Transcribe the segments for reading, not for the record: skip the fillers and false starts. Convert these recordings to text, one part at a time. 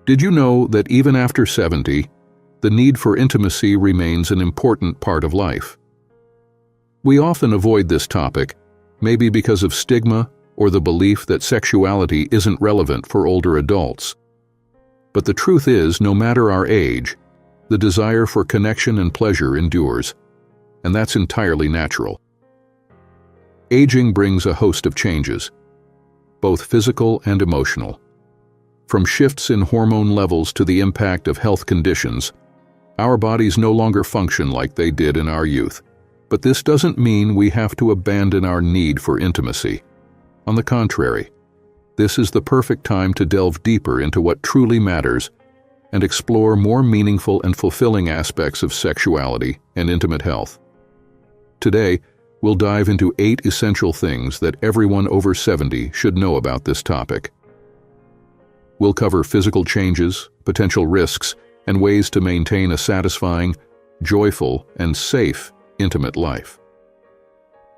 Did you know that even after 70, the need for intimacy remains an important part of life? We often avoid this topic, maybe because of stigma or the belief that sexuality isn't relevant for older adults. But the truth is, no matter our age, the desire for connection and pleasure endures, and that's entirely natural. Aging brings a host of changes, both physical and emotional. From shifts in hormone levels to the impact of health conditions, our bodies no longer function like they did in our youth. But this doesn't mean we have to abandon our need for intimacy. On the contrary, this is the perfect time to delve deeper into what truly matters and explore more meaningful and fulfilling aspects of sexuality and intimate health. Today, we'll dive into 8 essential things that everyone over 70 should know about this topic. We'll cover physical changes, potential risks, and ways to maintain a satisfying, joyful, and safe intimate life.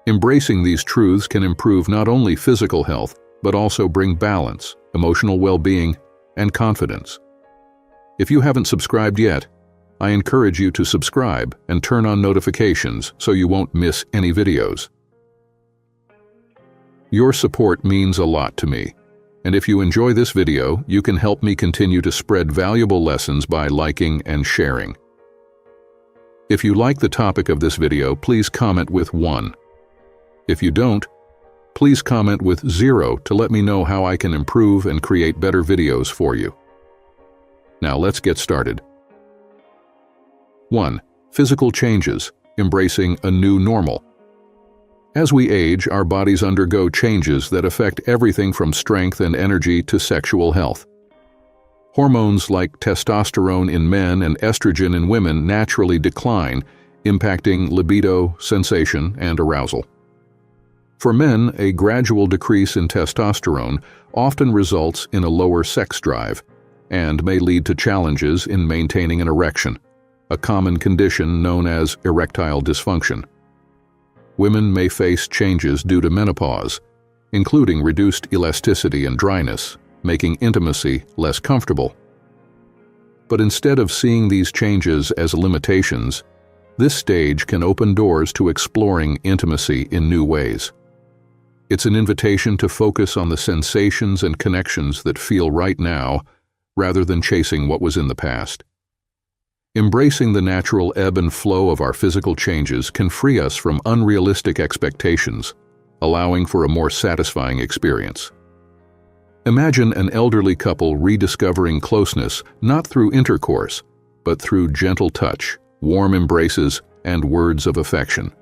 Embracing these truths can improve not only physical health, but also bring balance, emotional well-being, and confidence. If you haven't subscribed yet, I encourage you to subscribe and turn on notifications so you won't miss any videos. Your support means a lot to me, and if you enjoy this video, you can help me continue to spread valuable lessons by liking and sharing. If you like the topic of this video, please comment with 1. If you don't, please comment with 0 to let me know how I can improve and create better videos for you. Now let's get started. 1. Physical changes, embracing a new normal. As we age, our bodies undergo changes that affect everything from strength and energy to sexual health. Hormones like testosterone in men and estrogen in women naturally decline, impacting libido, sensation, and arousal. For men, a gradual decrease in testosterone often results in a lower sex drive and may lead to challenges in maintaining an erection, a common condition known as erectile dysfunction. Women may face changes due to menopause, including reduced elasticity and dryness, making intimacy less comfortable. But instead of seeing these changes as limitations, this stage can open doors to exploring intimacy in new ways. It's an invitation to focus on the sensations and connections that feel right now, rather than chasing what was in the past. Embracing the natural ebb and flow of our physical changes can free us from unrealistic expectations, allowing for a more satisfying experience. Imagine an elderly couple rediscovering closeness not through intercourse, but through gentle touch, warm embraces, and words of affection.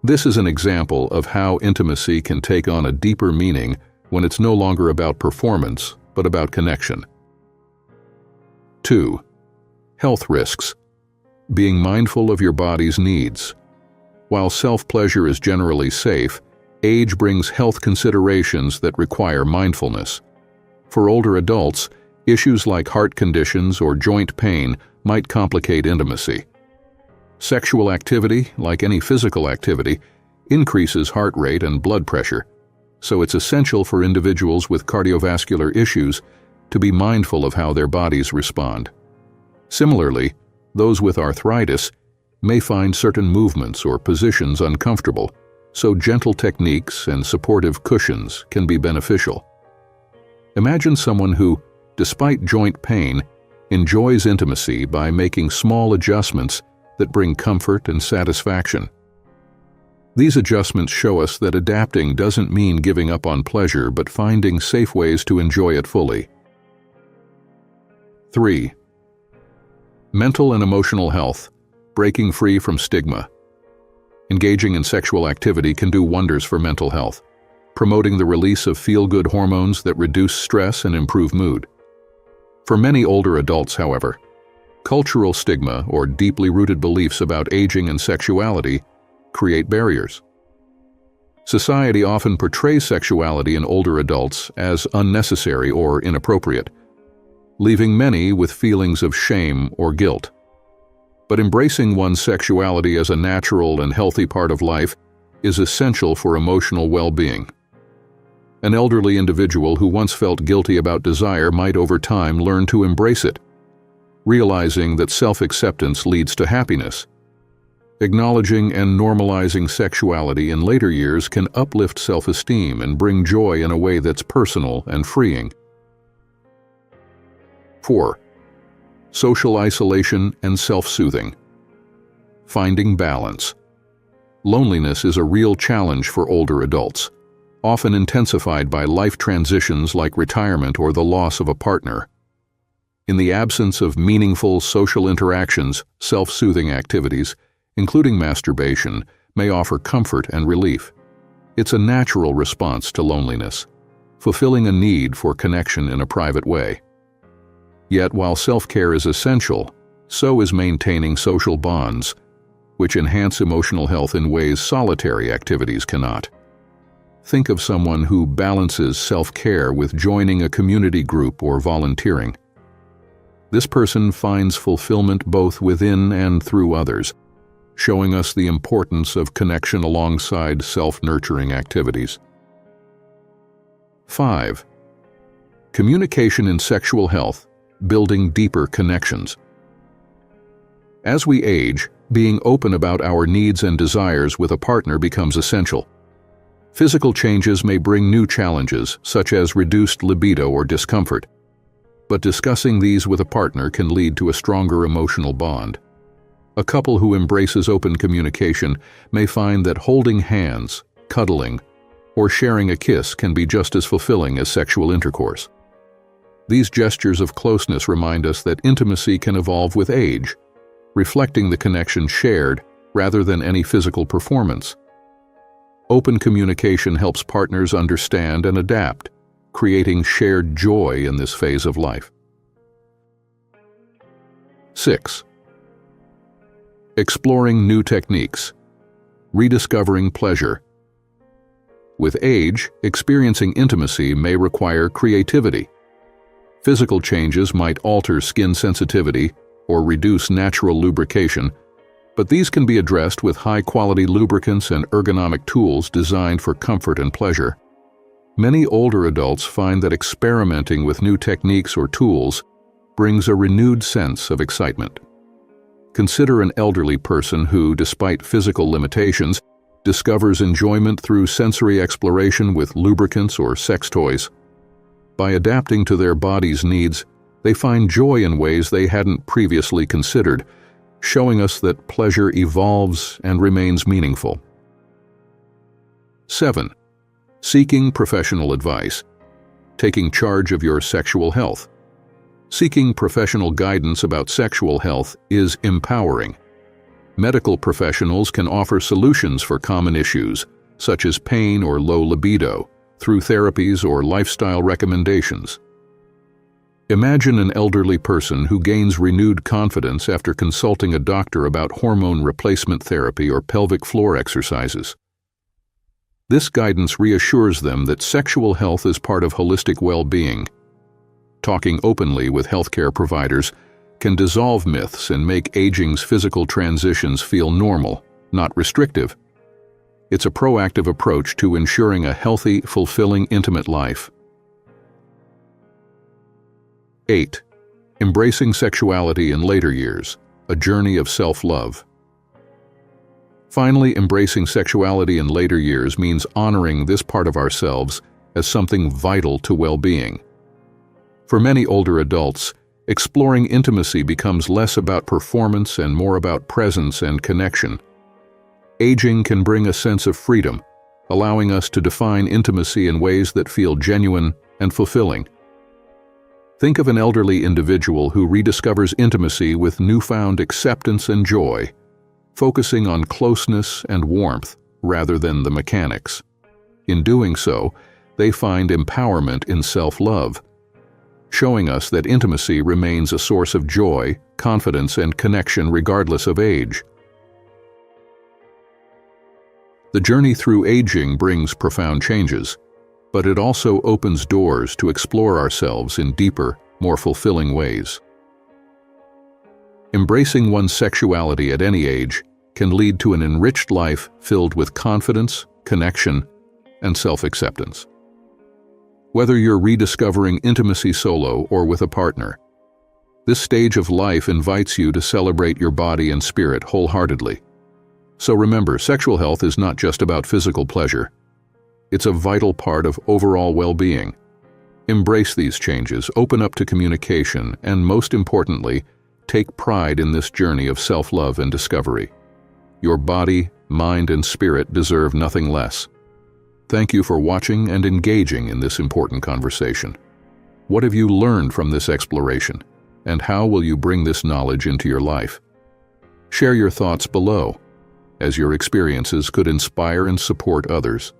This is an example of how intimacy can take on a deeper meaning when it's no longer about performance, but about connection. 2. Health risks. Being mindful of your body's needs. While self-pleasure is generally safe, age brings health considerations that require mindfulness. For older adults, issues like heart conditions or joint pain might complicate intimacy. Sexual activity, like any physical activity, increases heart rate and blood pressure, so it's essential for individuals with cardiovascular issues to be mindful of how their bodies respond. Similarly, those with arthritis may find certain movements or positions uncomfortable, so gentle techniques and supportive cushions can be beneficial. Imagine someone who, despite joint pain, enjoys intimacy by making small adjustments that bring comfort and satisfaction. These adjustments show us that adapting doesn't mean giving up on pleasure, but finding safe ways to enjoy it fully. 3. Mental and emotional health, breaking free from stigma. Engaging in sexual activity can do wonders for mental health, promoting the release of feel-good hormones that reduce stress and improve mood. For many older adults, however, cultural stigma or deeply rooted beliefs about aging and sexuality create barriers. Society often portrays sexuality in older adults as unnecessary or inappropriate, leaving many with feelings of shame or guilt. But embracing one's sexuality as a natural and healthy part of life is essential for emotional well-being. An elderly individual who once felt guilty about desire might over time learn to embrace it, realizing that self-acceptance leads to happiness. Acknowledging and normalizing sexuality in later years can uplift self-esteem and bring joy in a way that's personal and freeing. 4. Social isolation and self-soothing. Finding balance. Loneliness is a real challenge for older adults, often intensified by life transitions like retirement or the loss of a partner. In the absence of meaningful social interactions, self-soothing activities, including masturbation, may offer comfort and relief. It's a natural response to loneliness, fulfilling a need for connection in a private way. Yet, while self-care is essential, so is maintaining social bonds, which enhance emotional health in ways solitary activities cannot. Think of someone who balances self-care with joining a community group or volunteering. This person finds fulfillment both within and through others, showing us the importance of connection alongside self-nurturing activities. 5. Communication in sexual health, building deeper connections. As we age, being open about our needs and desires with a partner becomes essential. Physical changes may bring new challenges, such as reduced libido or discomfort, but discussing these with a partner can lead to a stronger emotional bond. A couple who embraces open communication may find that holding hands, cuddling, or sharing a kiss can be just as fulfilling as sexual intercourse. These gestures of closeness remind us that intimacy can evolve with age, reflecting the connection shared rather than any physical performance. Open communication helps partners understand and adapt, creating shared joy in this phase of life. 6. Exploring new techniques, rediscovering pleasure. With age, experiencing intimacy may require creativity. Physical changes might alter skin sensitivity or reduce natural lubrication, but these can be addressed with high-quality lubricants and ergonomic tools designed for comfort and pleasure. Many older adults find that experimenting with new techniques or tools brings a renewed sense of excitement. Consider an elderly person who, despite physical limitations, discovers enjoyment through sensory exploration with lubricants or sex toys. By adapting to their body's needs, they find joy in ways they hadn't previously considered, showing us that pleasure evolves and remains meaningful. 7. Seeking professional advice, taking charge of your sexual health. Seeking professional guidance about sexual health is empowering. Medical professionals can offer solutions for common issues, such as pain or low libido, through therapies or lifestyle recommendations. Imagine an elderly person who gains renewed confidence after consulting a doctor about hormone replacement therapy or pelvic floor exercises. This guidance reassures them that sexual health is part of holistic well-being. Talking openly with healthcare providers can dissolve myths and make aging's physical transitions feel normal, not restrictive. It's a proactive approach to ensuring a healthy, fulfilling, intimate life. 8. Embracing sexuality in later years, a journey of self-love. Finally, embracing sexuality in later years means honoring this part of ourselves as something vital to well-being. For many older adults, exploring intimacy becomes less about performance and more about presence and connection. Aging can bring a sense of freedom, allowing us to define intimacy in ways that feel genuine and fulfilling. Think of an elderly individual who rediscovers intimacy with newfound acceptance and joy, focusing on closeness and warmth rather than the mechanics. In doing so, they find empowerment in self-love, showing us that intimacy remains a source of joy, confidence, and connection regardless of age. The journey through aging brings profound changes, but it also opens doors to explore ourselves in deeper, more fulfilling ways. Embracing one's sexuality at any age can lead to an enriched life filled with confidence, connection, and self-acceptance. Whether you're rediscovering intimacy solo or with a partner, this stage of life invites you to celebrate your body and spirit wholeheartedly. So remember, sexual health is not just about physical pleasure. It's a vital part of overall well-being. Embrace these changes, open up to communication, and most importantly, take pride in this journey of self-love and discovery. Your body, mind, and spirit deserve nothing less. Thank you for watching and engaging in this important conversation. What have you learned from this exploration, and how will you bring this knowledge into your life? Share your thoughts below, as your experiences could inspire and support others.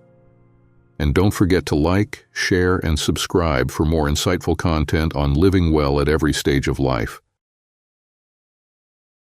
And don't forget to like, share, and subscribe for more insightful content on living well at every stage of life.